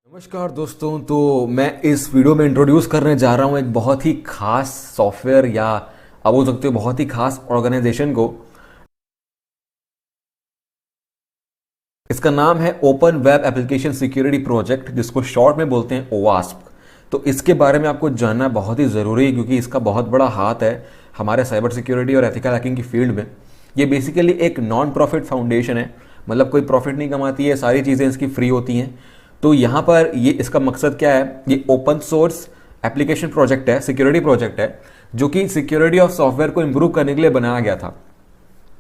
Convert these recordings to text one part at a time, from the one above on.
नमस्कार दोस्तों। तो मैं इस वीडियो में इंट्रोड्यूस करने जा रहा हूं एक बहुत ही खास सॉफ्टवेयर या आप बोल सकते हो बहुत ही खास ऑर्गेनाइजेशन को। इसका नाम है open web application security project, जिसको शॉर्ट में बोलते हैं ओवास्प। तो इसके बारे में आपको जानना बहुत ही ज़रूरी है क्योंकि इसका बहुत बड़ा हाथ है हमारे साइबर सिक्योरिटी और एथिकल हैकिंग की फील्ड में। ये बेसिकली एक नॉन प्रॉफिट फाउंडेशन है, मतलब कोई प्रॉफिट नहीं कमाती है, सारी चीज़ें इसकी फ्री होती हैं। तो यहाँ पर ये इसका मकसद क्या है, ये ओपन सोर्स एप्लीकेशन प्रोजेक्ट है, सिक्योरिटी प्रोजेक्ट है, जो कि सिक्योरिटी ऑफ सॉफ्टवेयर को इम्प्रूव करने के लिए बनाया गया था।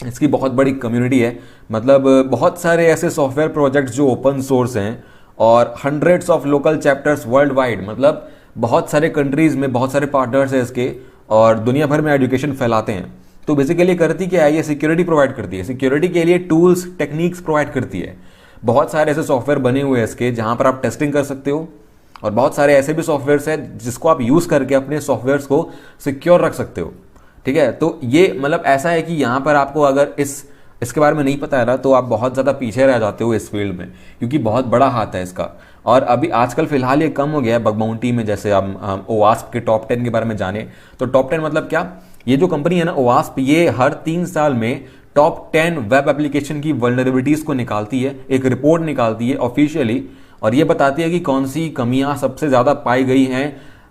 इसकी बहुत बड़ी कम्युनिटी है, मतलब बहुत सारे ऐसे सॉफ्टवेयर प्रोजेक्ट्स जो ओपन सोर्स हैं और hundreds of local chapters world wide, मतलब बहुत सारे कंट्रीज में बहुत सारे पार्टनर्स हैं इसके और दुनिया भर में एजुकेशन फैलाते हैं। तो बेसिकली करती क्या है, ये सिक्योरिटी प्रोवाइड करती है, सिक्योरिटी के लिए टूल्स टेक्निक्स प्रोवाइड करती है। बहुत सारे ऐसे सॉफ्टवेयर बने हुए हैं इसके जहां पर आप टेस्टिंग कर सकते हो और बहुत सारे ऐसे भी सॉफ्टवेयर्स हैं जिसको आप यूज करके अपने सॉफ्टवेयर्स को सिक्योर रख सकते हो। ठीक है, तो ये मतलब ऐसा है कि यहाँ पर आपको अगर इसके बारे में नहीं पता है ना तो आप बहुत ज़्यादा पीछे रह जाते हो इस फील्ड में, क्योंकि बहुत बड़ा हाथ है इसका। और अभी आजकल फिलहाल ये कम हो गया है बग बाउंटी में। जैसे हम ओवास्प के टॉप 10 के बारे में जाने तो टॉप 10 मतलब क्या, ये जो कंपनी है ना ओवास्प, ये हर 3 साल में टॉप 10 वेब एप्लीकेशन की वल्नरेबिलिटीज को निकालती है, एक रिपोर्ट निकालती है ऑफिशियली, और ये बताती है कि कौन सी कमियां सबसे ज़्यादा पाई गई हैं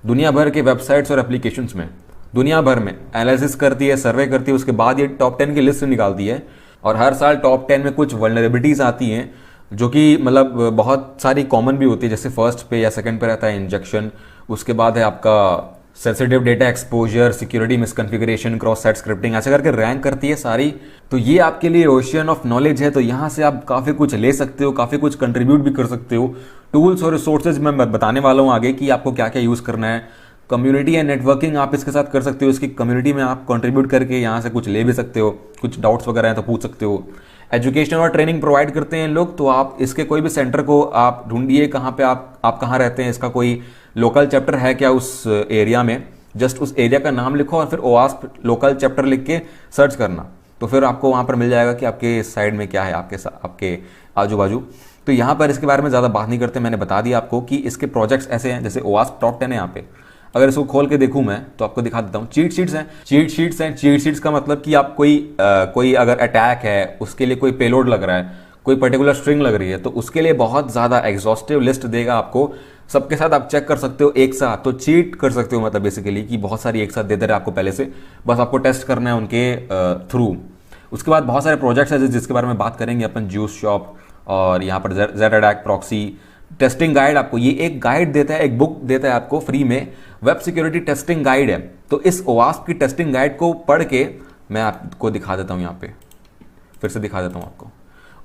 दुनिया भर के वेबसाइट्स और एप्लीकेशंस में। दुनिया भर में एनालिसिस करती है, सर्वे करती है, उसके बाद ये टॉप 10 की लिस्ट निकालती है। और हर साल टॉप 10 में कुछ वल्नरेबिलिटीज आती हैं जो कि मतलब बहुत सारी कॉमन भी होती है। जैसे फर्स्ट पे या सेकंड पे रहता है इंजेक्शन, उसके बाद है आपका sensitive data exposure, security misconfiguration, cross site scripting, ऐसे करके रैंक करती है सारी। तो ये आपके लिए ओशियन ऑफ नॉलेज है, तो यहाँ से आप काफ़ी कुछ ले सकते हो, काफ़ी कुछ कंट्रीब्यूट भी कर सकते हो। टूल्स और रिसोर्सेज मैं बताने वाला हूँ आगे कि आपको क्या क्या यूज़ करना है। कम्युनिटी एंड नेटवर्किंग आप इसके साथ कर सकते हो, इसकी कम्युनिटी में आप कंट्रीब्यूट करके यहाँ से कुछ ले भी सकते हो, कुछ डाउट्स वगैरह हैं तो पूछ सकते हो। एजुकेशन और ट्रेनिंग प्रोवाइड करते हैं लोग, तो आप इसके कोई भी सेंटर को आप ढूंढिए कहाँ पे आप कहाँ रहते हैं, इसका कोई लोकल चैप्टर है क्या उस एरिया में, जस्ट उस एरिया का नाम लिखो और फिर ओवास्प लोकल चैप्टर लिख के सर्च करना, तो फिर आपको वहाँ पर मिल जाएगा कि आपके साइड में क्या है, आपके आजू बाजू। तो यहाँ पर इसके बारे में ज़्यादा बात नहीं करते, मैंने बता दिया आपको कि इसके प्रोजेक्ट्स ऐसे हैं। जैसे ओवास्प टॉप 10 है यहाँ पे, अगर इसको खोल के देखूं मैं तो आपको दिखा देता हूँ। चीट शीट्स का मतलब कि आप कोई अगर अटैक है उसके लिए कोई पेलोड लग रहा है, कोई पर्टिकुलर स्ट्रिंग लग रही है, तो उसके लिए बहुत ज़्यादा एग्जॉस्टिव लिस्ट देगा आपको, सबके साथ आप चेक कर सकते हो एक साथ। तो चीट कर सकते हो मतलब बेसिकली कि बहुत सारी एक साथ दे दे रहे आपको पहले से, बस आपको टेस्ट करना है उनके थ्रू। उसके बाद बहुत सारे प्रोजेक्ट्स हैं जिसके बारे में बात करेंगे अपन, ज्यूस शॉप और यहाँ पर Z attack proxy testing guide. आपको ये एक गाइड देता है, एक बुक देता है आपको फ्री में, वेब सिक्योरिटी टेस्टिंग गाइड है। तो इस ओवास्प की टेस्टिंग गाइड को पढ़ के मैं आपको दिखा देता हूँ, यहाँ पे फिर से दिखा देता हूँ आपको।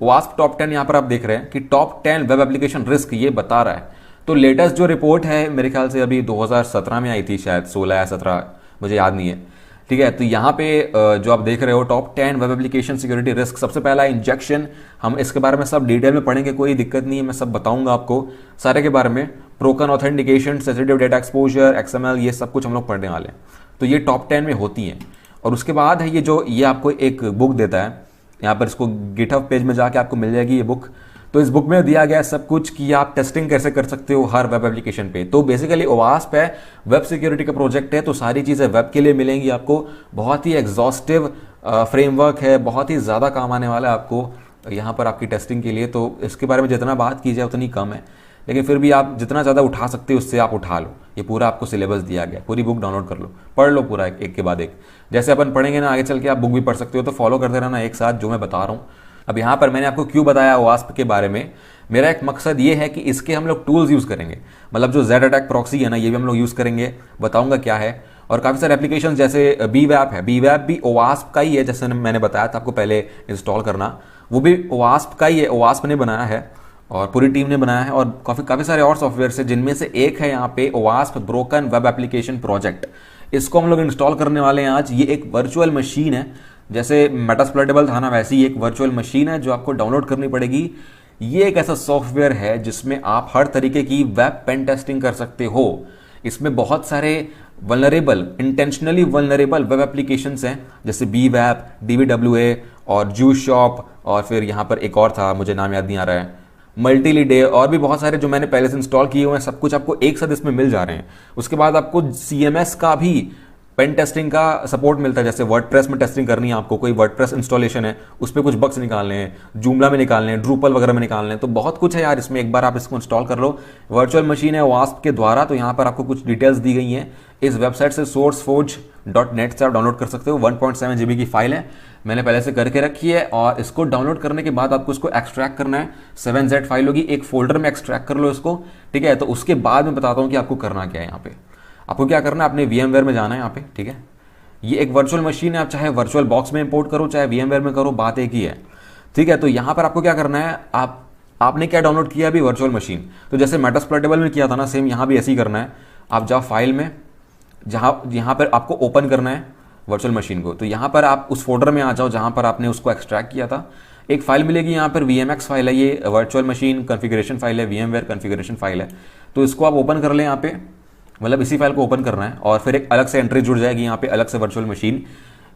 ओवास्प टॉप 10 यहाँ पर आप देख रहे हैं कि टॉप 10 वेब एप्लीकेशन रिस्क ये बता रहा है। तो लेटेस्ट जो रिपोर्ट है मेरे ख्याल से अभी 2017 में आई थी, शायद 16 या 17, मुझे याद नहीं है। ठीक है, तो यहाँ पे जो आप देख रहे हो top 10 web application security risk, सबसे पहला इंजेक्शन। हम इसके बारे में सब डिटेल में पढ़ेंगे, कोई दिक्कत नहीं है, मैं सब बताऊंगा आपको सारे के बारे में। Broken authentication, sensitive data exposure, XML, ये सब कुछ हम लोग पढ़ने वाले हैं। तो ये टॉप 10 में होती हैं। और उसके बाद है ये आपको एक बुक देता है, यहाँ पर इसको गिटहब पेज में जाके आपको मिल जाएगी ये बुक। तो इस बुक में दिया गया है सब कुछ कि आप टेस्टिंग कैसे कर सकते हो हर वेब एप्लीकेशन पे। तो बेसिकली ओवास्प है, वेब सिक्योरिटी का प्रोजेक्ट है, तो सारी चीज़ें वेब के लिए मिलेंगी आपको। बहुत ही एग्जॉस्टिव फ्रेमवर्क है, बहुत ही ज़्यादा काम आने वाला है आपको यहाँ पर आपकी टेस्टिंग के लिए। तो इसके बारे में जितना बात की जाए उतनी कम है, लेकिन फिर भी आप जितना ज़्यादा उठा सकते हो उससे आप उठा लो। ये पूरा आपको सिलेबस दिया गया, पूरी बुक डाउनलोड कर लो, पढ़ लो पूरा एक के बाद एक। जैसे अपन पढ़ेंगे ना आगे चल के, आप बुक भी पढ़ सकते हो, तो फॉलो करते रहना एक साथ जो मैं बता रहा हूँ। अब यहाँ पर मैंने आपको क्यों बताया ओवास्प के बारे में, मेरा एक मकसद ये है कि इसके हम लोग टूल्स यूज़ करेंगे, मतलब जो जेड अटैक प्रॉक्सी है ना, ये भी हम लोग यूज़ करेंगे, बताऊंगा क्या है। और काफ़ी सारे एप्लीकेशन जैसे बीवैप है, बीवैप भी ओवास्प का ही है, जैसे मैंने बताया था आपको पहले इंस्टॉल करना, वो भी ओवास्प का ही है, ओवास्प ने बनाया है और पूरी टीम ने बनाया है। और काफ़ी सारे और सॉफ्टवेयर है, जिनमें से एक है यहाँ पे ओवास्प ब्रोकन वेब एप्लीकेशन प्रोजेक्ट। इसको हम लोग इंस्टॉल करने वाले हैं आज। ये एक वर्चुअल मशीन है, जैसे मेटास्प्लॉइटेबल था ना, वैसे ही एक वर्चुअल मशीन है जो आपको डाउनलोड करनी पड़ेगी। ये एक ऐसा सॉफ्टवेयर है जिसमें आप हर तरीके की वेब पेन टेस्टिंग कर सकते हो। इसमें बहुत सारे vulnerable, intentionally vulnerable web applications हैं, जैसे बीवैप, DBWA और ज्यूस शॉप, और फिर यहाँ पर एक और था, मुझे नाम याद नहीं आ रहा है, मल्टीलीडे और भी बहुत सारे जो मैंने पहले से इंस्टॉल किए हुए हैं, सब कुछ आपको एक साथ इसमें मिल जा रहे हैं। उसके बाद आपको CMS का भी पेन टेस्टिंग का सपोर्ट मिलता है। जैसे वर्डप्रेस में टेस्टिंग करनी है आपको, कोई वर्डप्रेस इंस्टॉलेशन है, उस पर कुछ बग्स निकालने हैं, जूमला में निकालने हैं, ड्रूपल वगैरह में निकालने हैं, तो बहुत कुछ है यार इसमें। एक बार आप इसको इंस्टॉल कर लो। वर्चुअल मशीन है वास्प के द्वारा, तो यहाँ पर आपको कुछ डिटेल्स दी गई हैं। इस वेबसाइट से sourceforge.net से आप डाउनलोड कर सकते हो। 1.7 GB की फाइल है, मैंने पहले से करके रखी है। और इसको डाउनलोड करने के बाद आपको इसको एक्सट्रैक्ट करना है। 7Z फाइल होगी, एक फोल्डर में एक्सट्रैक्ट कर लो इसको, ठीक है। तो उसके बाद मैं बताता हूँ कि आपको करना क्या है। यहाँ पे आपको क्या करना है, अपने VMware में जाना है यहाँ पे, ठीक है। ये एक वर्चुअल मशीन है, आप चाहे वर्चुअल बॉक्स में इंपोर्ट करो, चाहे VMware में करो, बात एक ही है, ठीक है। तो यहाँ पर आपको क्या करना है, आपने क्या डाउनलोड किया अभी, वर्चुअल मशीन। तो जैसे मेटास्प्लॉइटेबल में किया था ना, सेम यहाँ भी ऐसे ही करना है। आप जाओ फाइल में, जहाँ यहाँ पर आपको ओपन करना है वर्चुअल मशीन को, तो यहाँ पर आप उस फोल्डर में आ जाओ जहाँ पर आपने उसको एक्सट्रैक्ट किया था। एक फाइल मिलेगी यहाँ पर, VMX फाइल है, ये वर्चुअल मशीन कॉन्फ़िगरेशन फाइल है, VMware कॉन्फ़िगरेशन फाइल है। तो इसको आप ओपन कर लें यहाँ पे, मतलब इसी फाइल को ओपन करना है। और फिर एक अलग से एंट्री जुड़ जाएगी यहाँ पे, अलग से वर्चुअल मशीन।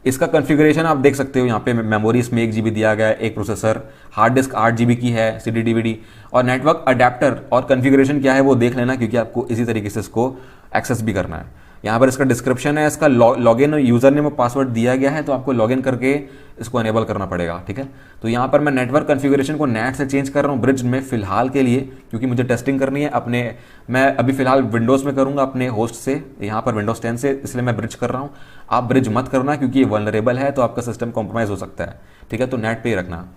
इसका कॉन्फ़िगरेशन आप देख सकते हो यहाँ पे। मेमोरी इसमें 1 GB दिया गया है, एक प्रोसेसर, हार्ड डिस्क 8 GB की है, CD DVD, और नेटवर्क अडेप्टर और कॉन्फ़िगरेशन क्या है वो देख लेना, क्योंकि आपको इसी तरीके से इसको एक्सेस भी करना है। यहाँ पर इसका डिस्क्रिप्शन है, इसका लॉगिन यूज़र नेम और पासवर्ड दिया गया है, तो आपको लॉगिन करके इसको अनेबल करना पड़ेगा, ठीक है। तो यहाँ पर मैं नेटवर्क कॉन्फ़िगरेशन को नेट से चेंज कर रहा हूँ ब्रिज में फ़िलहाल के लिए, क्योंकि मुझे टेस्टिंग करनी है अपने। मैं अभी फ़िलहाल विंडोज़ में करूँगा अपने होस्ट से, यहाँ पर विंडोज़ 10 से, इसलिए मैं ब्रिज कर रहा हूँ। आप ब्रिज मत करना, क्योंकि ये वल्नरेबल है, तो आपका सिस्टम कॉम्प्रोमाइज़ हो सकता है, ठीक है। तो नेट पे ही रखना,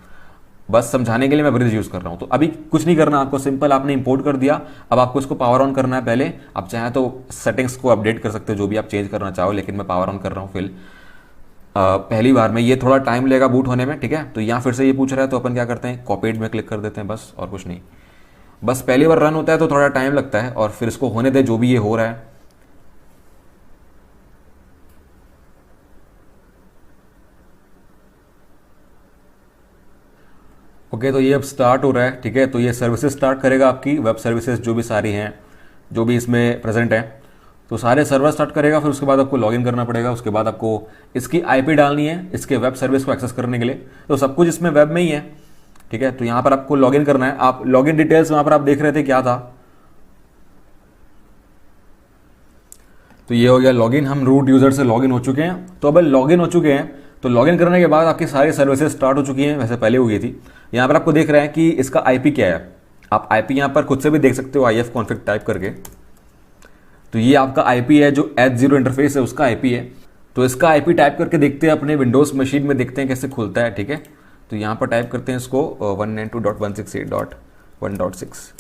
बस समझाने के लिए मैं ब्रिज यूज़ कर रहा हूँ। तो अभी कुछ नहीं करना आपको, सिंपल आपने इंपोर्ट कर दिया। अब आपको इसको पावर ऑन करना है पहले। आप चाहें तो सेटिंग्स को अपडेट कर सकते हो, जो भी आप चेंज करना चाहो, लेकिन मैं पावर ऑन कर रहा हूँ फिर पहली बार में। ये थोड़ा टाइम लेगा बूट होने में, ठीक है। तो यहाँ फिर से ये पूछ रहा है, तो अपन क्या करते हैं, कॉपीड में क्लिक कर देते हैं, बस और कुछ नहीं। बस पहली बार रन होता है तो थोड़ा टाइम लगता है, और फिर इसको होने दे जो भी ये हो रहा है। ओके, तो ये अब स्टार्ट हो रहा है, ठीक है। तो ये सर्विसेज स्टार्ट करेगा, आपकी वेब सर्विसेज जो भी सारी हैं, जो भी इसमें प्रेजेंट हैं, तो सारे सर्वर स्टार्ट करेगा। फिर उसके बाद आपको लॉगिन करना पड़ेगा। उसके बाद आपको इसकी IP डालनी है इसके वेब सर्विस को एक्सेस करने के लिए। तो सब कुछ इसमें वेब में ही है, ठीक है। तो यहाँ पर आपको लॉगिन करना है। आप लॉगिन डिटेल्स वहाँ पर आप देख रहे थे क्या था, तो ये हो गया लॉगिन। हम रूट यूज़र से लॉगिन हो चुके हैं। तो अब लॉगिन हो चुके हैं, तो लॉगिन करने के बाद आपकी सारी सर्विसेज स्टार्ट हो चुकी हैं, वैसे पहले हो गई थी। यहाँ पर आपको देख रहे हैं कि इसका IP क्या है। आप IP यहाँ पर खुद से भी देख सकते हो, ifconfig टाइप करके। तो ये आपका IP है, जो H0 इंटरफेस है उसका IP है। तो इसका IP टाइप करके देखते हैं अपने विंडोज़ मशीन में, देखते हैं कैसे खुलता है, ठीक है। तो यहाँ पर टाइप करते हैं इसको 192.168.1.6।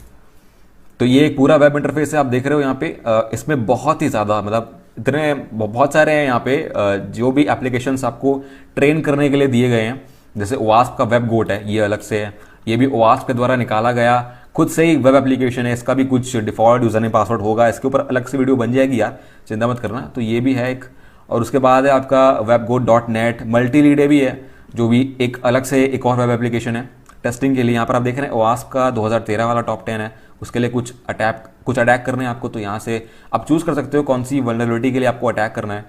तो ये एक पूरा वेब इंटरफेस है, आप देख रहे हो यहाँ पे। इसमें बहुत ही ज़्यादा, मतलब इतने बहुत सारे हैं यहाँ पे जो भी एप्लीकेशंस आपको ट्रेन करने के लिए दिए गए हैं। जैसे OWASP का वेब गोट है, ये अलग से है, ये भी OWASP के द्वारा निकाला गया खुद से ही वेब एप्लीकेशन है। इसका भी कुछ डिफॉल्ट यूज़र नेम पासवर्ड होगा, इसके ऊपर अलग से वीडियो बन जाएगी यार, चिंता मत करना। तो ये भी है एक। और उसके बाद है आपका webgoat.net, मल्टीलीडे भी है, जो भी एक अलग से एक और वेब एप्लीकेशन है टेस्टिंग के लिए। यहाँ पर आप देख रहे हैं OWASP का 2013 वाला टॉप 10 है, उसके लिए कुछ अटैक करने हैं आपको। तो यहाँ से आप चूज़ कर सकते हो कौन सी वल्नरेबिलिटी के लिए आपको अटैक करना है।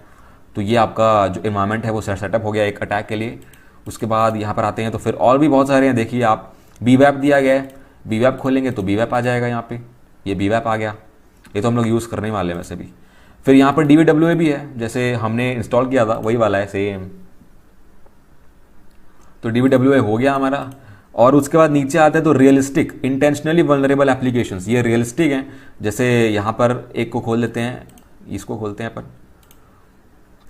तो ये आपका जो इन्वायरमेंट है वो सेटअप हो गया एक अटैक के लिए। उसके बाद यहाँ पर आते हैं तो फिर और भी बहुत सारे हैं। देखिए आप, BWAP दिया गया है, BWAP खोलेंगे तो BWAP आ जाएगा यहाँ पे, ये BWAP आ गया। ये तो हम लोग यूज़ करने वाले हैं वैसे भी। फिर यहाँ पर DVWA भी है, जैसे हमने इंस्टॉल किया था वही वाला है सेम। तो DVWA हो गया हमारा। और उसके बाद नीचे आते हैं तो रियलिस्टिक इंटेंशनली वल्नरेबल एप्लीकेशंस, ये रियलिस्टिक हैं। जैसे यहाँ पर एक को खोल लेते हैं, इसको खोलते हैं अपन।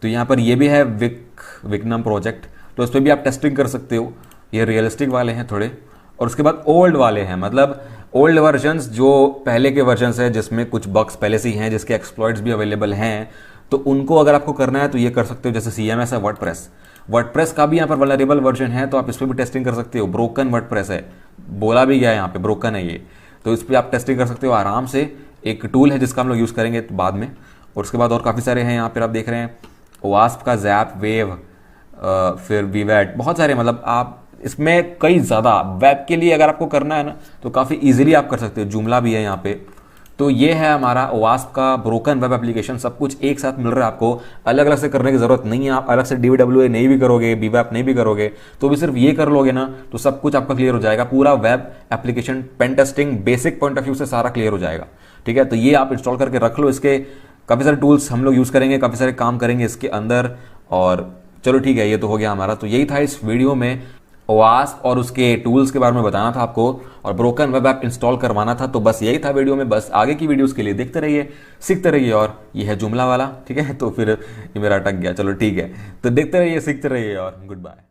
तो यहाँ पर ये भी है विकनम प्रोजेक्ट, तो इस पर भी आप टेस्टिंग कर सकते हो। ये रियलिस्टिक वाले हैं थोड़े। और उसके बाद ओल्ड वाले हैं, मतलब ओल्ड वर्जन्स, जो पहले के वर्जन्स हैं जिसमें कुछ बग्स पहले से ही हैं, जिसके एक्सप्लॉइट्स भी अवेलेबल हैं, तो उनको अगर आपको करना है तो ये कर सकते हो। जैसे CMS है, वर्डप्रेस का भी यहाँ पर वल्नरेबल वर्जन है, तो आप इस पर भी टेस्टिंग कर सकते हो। ब्रोकन वर्डप्रेस है, बोला भी गया है यहाँ पे, ब्रोकन है ये, तो इस पर आप टेस्टिंग कर सकते हो आराम से। एक टूल है जिसका हम लोग यूज़ करेंगे बाद में। और उसके बाद और काफ़ी सारे हैं यहाँ पर आप देख रहे हैं, OWASP का ज़ैप, वेव, फिर VWAT, बहुत सारे। मतलब आप इसमें कई ज़्यादा वेब के लिए अगर आपको करना है ना, तो काफ़ी इजीली आप कर सकते हो। जूमला भी है यहाँ पे, तो ये है हमारा OWASP का ब्रोकन वेब एप्लीकेशन। सब कुछ एक साथ मिल रहा है आपको, अलग अलग से करने की जरूरत नहीं है। आप अलग से DVWA नहीं भी करोगे, BWAP नहीं भी करोगे, तो भी सिर्फ ये कर लोगे ना तो सब कुछ आपका क्लियर हो जाएगा। पूरा web application pen testing basic point of view से सारा क्लियर हो जाएगा। ठीक है, तो ये आप इंस्टॉल करके रख लो। इसके काफ़ी सारे टूल्स हम लोग यूज़ करेंगे, काफ़ी सारे काम करेंगे इसके अंदर। और चलो ठीक है, ये तो हो गया हमारा। तो यही था इस वीडियो में, OWASP और उसके टूल्स के बारे में बताना था आपको, और ब्रोकन वेब ऐप इंस्टॉल करवाना था। तो बस यही था वीडियो में। बस आगे की वीडियोस के लिए देखते रहिए, सीखते रहिए। और ये है जुमला वाला, ठीक है, तो फिर ये मेरा अटक गया। चलो ठीक है, तो देखते रहिए, सीखते रहिए और गुड बाय।